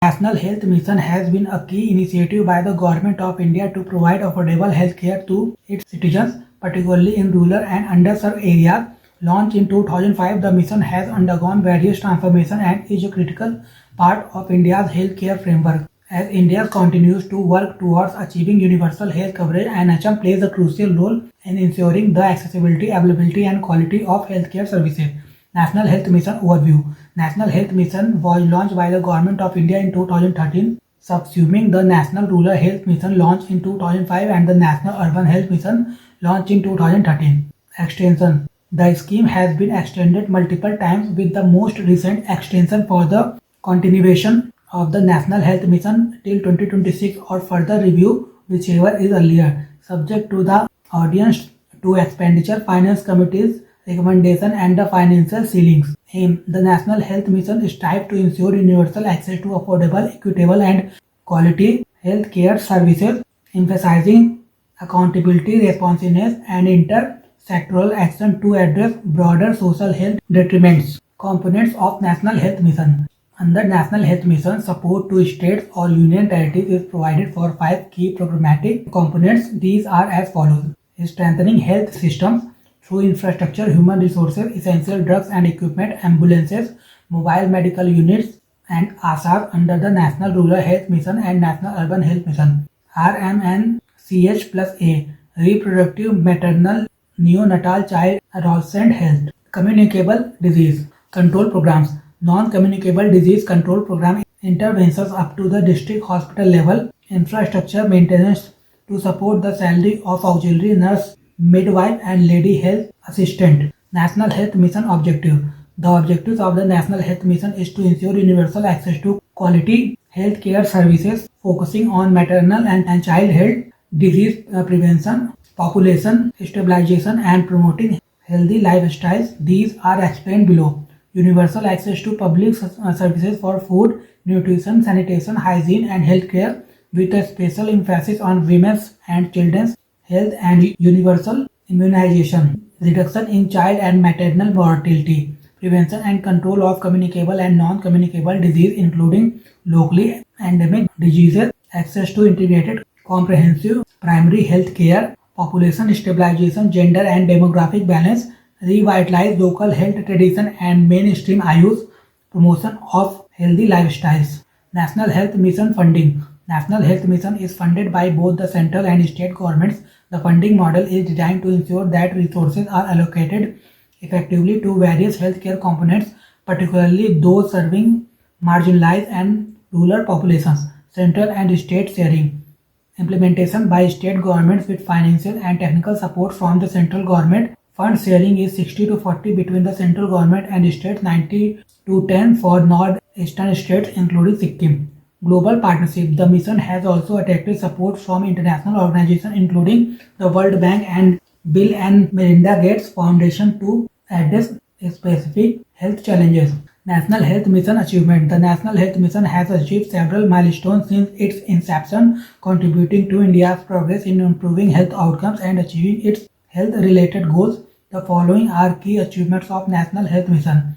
National Health Mission has been a key initiative by the Government of India to provide affordable health care to its citizens, particularly in rural and underserved areas. Launched in 2005, the mission has undergone various transformations and is a critical part of India's healthcare framework. As India continues to work towards achieving universal health coverage, NHM plays a crucial role in ensuring the accessibility, availability, and quality of healthcare services. National Health Mission Overview. National Health Mission was launched by the Government of India in 2013, subsuming the National Rural Health Mission launched in 2005 and the National Urban Health Mission launched in 2013. Extension. The scheme has been extended multiple times, with the most recent extension for the continuation of the National Health Mission till 2026 or further review, whichever is earlier, subject to the audience to expenditure finance committee's recommendation and the financial ceilings. Aim. The National Health Mission strives to ensure universal access to affordable, equitable and quality health care services, emphasizing accountability, responsiveness and intersectoral action to address broader social health detriments. Components of National Health Mission. Under National Health Mission, support to states or union territories is provided for 5 key programmatic components. These are as follows. Strengthening health systems through infrastructure, human resources, essential drugs and equipment, ambulances, mobile medical units, and ASAs under the National Rural Health Mission and National Urban Health Mission. RMNCH plus A. Reproductive, maternal, neonatal, child, adolescent health. Communicable disease control programs. Non-communicable disease control program interventions up to the district hospital level. Infrastructure maintenance to support the salary of auxiliary nurse, midwife and lady health assistant. National Health Mission Objective. The objectives of the National Health Mission is to ensure universal access to quality health care services, focusing on maternal and child health, disease prevention, population stabilization and promoting healthy lifestyles. These are explained below. Universal access to public services for food, nutrition, sanitation, hygiene and healthcare, with a special emphasis on women's and children's health and universal immunization, reduction in child and maternal mortality, prevention and control of communicable and non-communicable disease including locally endemic diseases, access to integrated comprehensive primary health care, population stabilization, gender and demographic balance, revitalize local health tradition and mainstream Ayush, promotion of healthy lifestyles. National Health Mission Funding. National Health Mission is funded by both the central and state governments. The funding model is designed to ensure that resources are allocated effectively to various healthcare components, particularly those serving marginalized and rural populations. Central and state sharing. Implementation by state governments with financial and technical support from the central government. Fund sharing is 60 to 40 between the central government and states, 90 to 10 for northeastern states including Sikkim. Global partnership. The mission has also attracted support from international organizations including the World Bank and Bill and Melinda Gates Foundation to address specific health challenges. National Health Mission Achievement. The National Health Mission has achieved several milestones since its inception, contributing to India's progress in improving health outcomes and achieving its health-related goals. The following are key achievements of National Health Mission.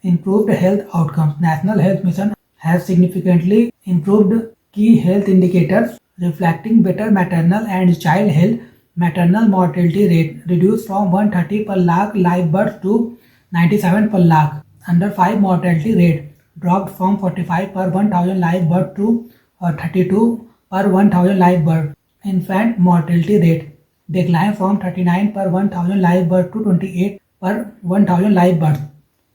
Improved health outcomes. National Health Mission has significantly improved key health indicators reflecting better maternal and child health. Maternal mortality rate reduced from 130 per lakh live births to 97 per lakh. Under 5 mortality rate dropped from 45 per 1000 live birth to 32 per 1000 live birth. Infant mortality rate declined from 39 per 1000 live birth to 28 per 1000 live birth.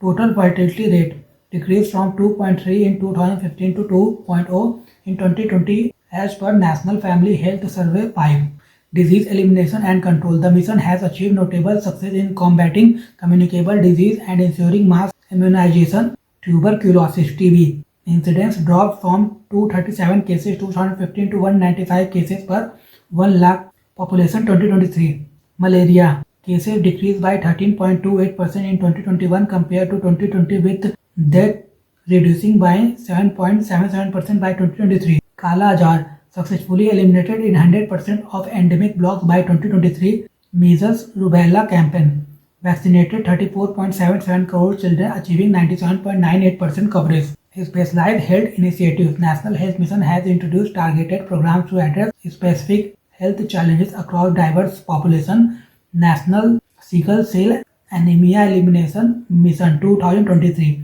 Total fertility rate decreased from 2.3 in 2015 to 2.0 in 2020 as per National Family Health Survey 5. Disease elimination and control. The mission has achieved notable success in combating communicable disease and ensuring mass immunization. Tuberculosis (TB) incidence dropped from 237 cases 2015 to 195 cases per 1 lakh population 2023. Malaria cases decreased by 13.28% in 2021 compared to 2020, with death reducing by 7.77% by 2023. Kala Azar successfully eliminated in 100% of endemic blocks by 2023. Measles Rubella campaign vaccinated 34.77 crore children, achieving 97.98% coverage. Specialized health initiatives. National Health Mission has introduced targeted programs to address specific health challenges across diverse population. National Sickle Cell Anemia Elimination Mission 2023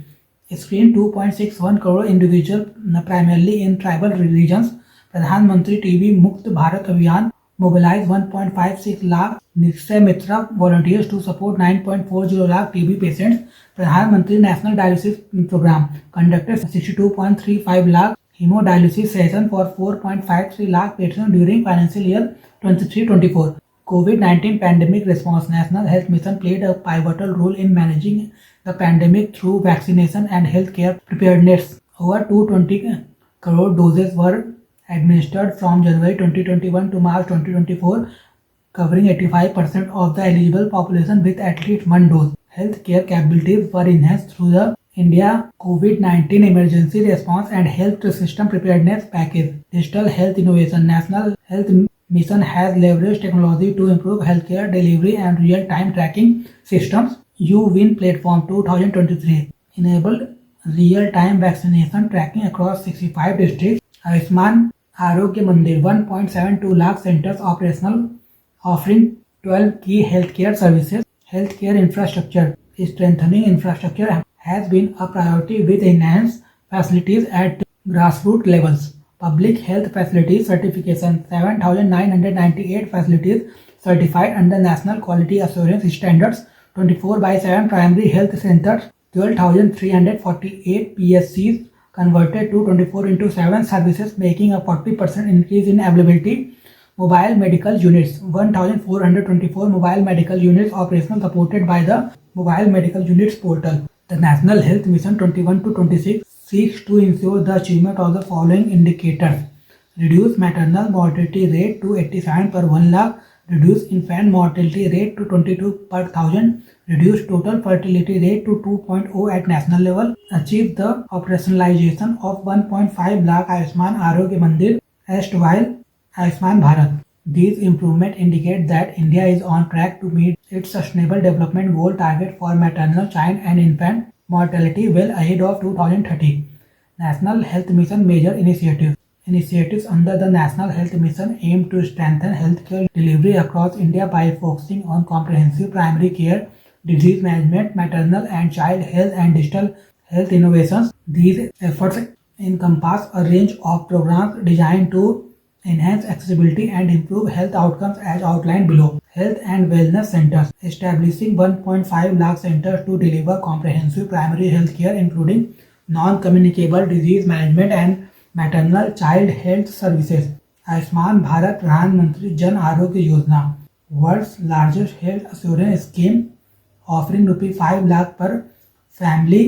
screened 2.61 crore individuals primarily in tribal regions. प्रधानमंत्री TB मुक्त भारत अभियान mobilized 1.56 lakh Nikshay Mitra volunteers to support 9.40 lakh TB patients. Pradhan Mantri national dialysis programme conducted 62.35 lakh hemodialysis sessions for 4.53 lakh patients during financial year 23-24. COVID-19 pandemic response. National Health Mission played a pivotal role in managing the pandemic through vaccination and healthcare preparedness. Over 220 crore doses were administered from January 2021 to March 2024, covering 85% of the eligible population with at least one dose. Healthcare capabilities were enhanced through the India COVID-19 Emergency Response and Health System Preparedness Package. Digital Health Innovation. National Health Mission has leveraged technology to improve healthcare delivery and real-time tracking systems. UWIN Platform 2023 enabled real-time vaccination tracking across 65 districts. Ayushman Arogya Mandir 1.72 lakh centers operational, offering 12 key healthcare services. Healthcare infrastructure. Strengthening infrastructure has been a priority with enhanced facilities at grassroots levels. Public health facilities certification. 7,998 facilities certified under National Quality Assurance Standards. 24/7 primary health centers. 12,348 PSCs converted to 24/7 services, making a 40% increase in availability. Mobile medical units. 1,424 mobile medical units operational, supported by the Mobile Medical Units portal. The National Health Mission 21 to 26 seeks to ensure the achievement of the following indicators: reduce maternal mortality rate to 87 per 1 lakh, reduce infant mortality rate to 22 per 1000, reduce total fertility rate to 2.0 at national level, achieve the operationalization of 1.5 lakh Ayushman Arogya Mandir, erstwhile Ayushman Bharat. These improvements indicate that India is on track to meet its Sustainable Development Goal target for maternal, child and infant mortality well ahead of 2030. National Health Mission major initiatives. Initiatives under the National Health Mission aim to strengthen healthcare delivery across India by focusing on comprehensive primary care, disease management, maternal and child health, and digital health innovations. These efforts encompass a range of programs designed to enhance accessibility and improve health outcomes as outlined below. Health and Wellness Centers. Establishing 1.5 lakh centers to deliver comprehensive primary health care, including non-communicable disease management and maternal child health services. Ayushman Bharat Pradhan Jan Arogya Yojana, world's largest health assurance scheme, offering ₹5 lakh per family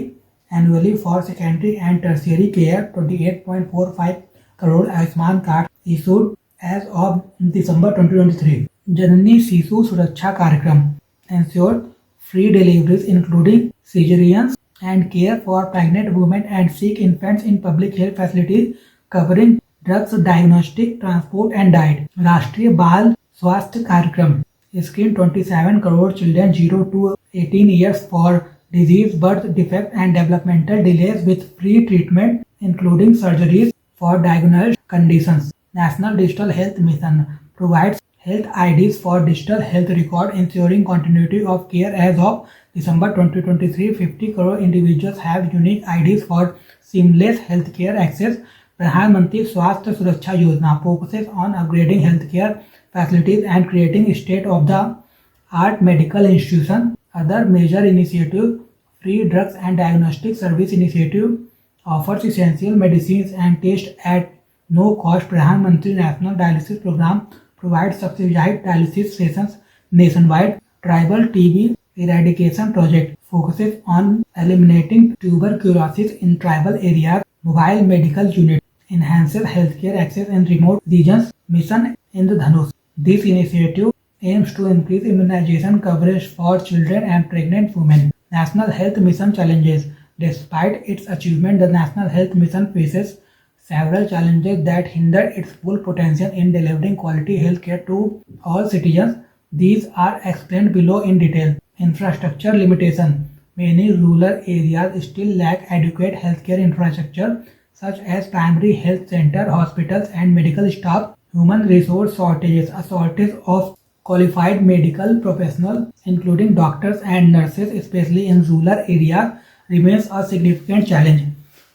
annually for secondary and tertiary care. 28.45 crore Ayushman cards issued as of December 2023. Janani Shisu Suraksha Karyakram ensured free deliveries, including cesareans and care for pregnant women and sick infants in public health facilities, covering drugs, diagnostic, transport and diet. Rashtriya Bal Swasthya Karyakram screened 27 crore children 0 to 18 years for disease, birth defects and developmental delays with free treatment, including surgeries for diagnosed conditions. National Digital Health Mission provides health IDs for digital health record, ensuring continuity of care. As of December 2023, 50 crore individuals have unique IDs for seamless healthcare access. Pradhan Mantri Swasthya Suraksha Yojana focuses on upgrading healthcare facilities and creating state-of-the-art medical institutions. Other major initiatives: Free Drugs and Diagnostic Service Initiative offers essential medicines and tests at no cost. Pradhan Mantri National Dialysis Program provides subsidized dialysis sessions nationwide. Tribal TB Eradication Project focuses on eliminating tuberculosis in tribal areas. Mobile Medical Unit enhances healthcare access in remote regions. Mission Indradhanush. This initiative aims to increase immunization coverage for children and pregnant women. National Health Mission Challenges. Despite its achievement, the National Health Mission faces several challenges that hinder its full potential in delivering quality healthcare to all citizens. These are explained below in detail. Infrastructure limitation. Many rural areas still lack adequate healthcare infrastructure such as primary health center, hospitals, and medical staff. Human resource shortages, a shortage of qualified medical professionals, including doctors and nurses, especially in rural areas, remains a significant challenge.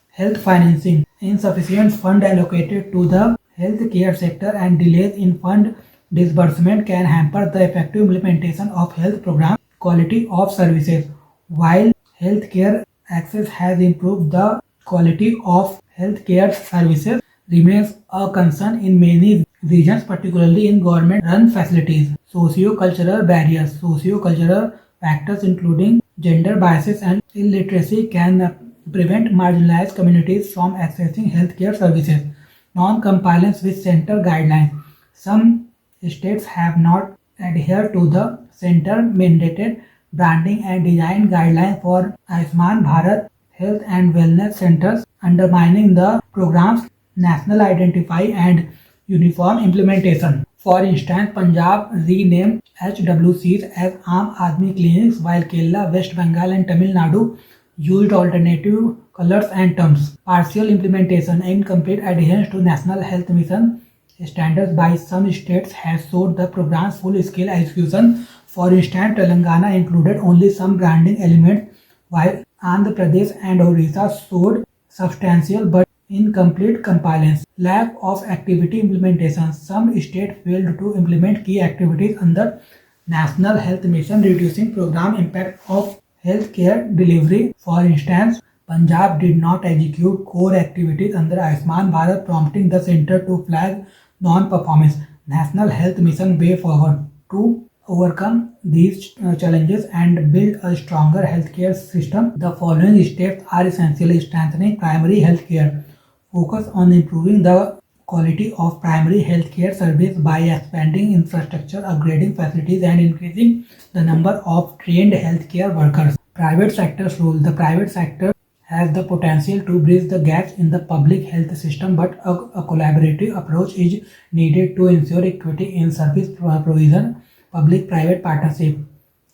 Health financing, insufficient fund allocated to the healthcare sector and delays in fund disbursement can hamper the effective implementation of health programs. Quality of services, while healthcare access has improved, the quality of healthcare services remains a concern in many regions, particularly in government-run facilities. Socio-cultural barriers, socio-cultural factors including gender biases and illiteracy can prevent marginalized communities from accessing healthcare services. Non-compliance with center guidelines. Some states have not adhered to the center mandated branding and design guidelines for Ayushman Bharat health and wellness centers, undermining the program's national identity and uniform implementation. For instance, Punjab renamed HWCs as Aam Aadmi Clinics, while Kerala, West Bengal, and Tamil Nadu used alternative colors and terms. Partial implementation, incomplete adherence to National Health Mission standards by some states has showed the program's full-scale execution. For instance, Telangana included only some branding elements, while Andhra Pradesh and Orissa showed substantial but incomplete compliance. Lack of activity implementation. Some states failed to implement key activities under National Health Mission, reducing program impact of healthcare delivery. For instance, Punjab did not execute core activities under Ayushman Bharat, prompting the center to flag non-performance. National Health Mission way forward. To overcome these challenges and build a stronger healthcare system, the following steps are essential: strengthening primary healthcare. Focus on improving the quality of primary healthcare service by expanding infrastructure, upgrading facilities, and increasing the number of trained healthcare workers. Private sector's role. The private sector has the potential to bridge the gaps in the public health system, but a collaborative approach is needed to ensure equity in service provision. Public-private partnership,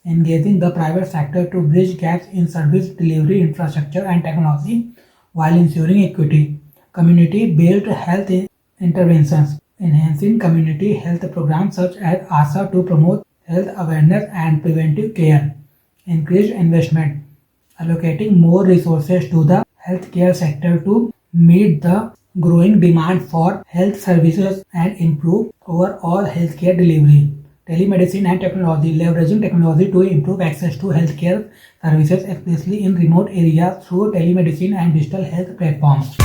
engaging the private sector to bridge gaps in service delivery, infrastructure, and technology while ensuring equity. Community-based health interventions, enhancing community health programs such as ASA to promote health awareness and preventive care. Increased investment, allocating more resources to the healthcare sector to meet the growing demand for health services and improve overall healthcare delivery. Telemedicine and technology, leveraging technology to improve access to healthcare services, especially in remote areas through telemedicine and digital health platforms.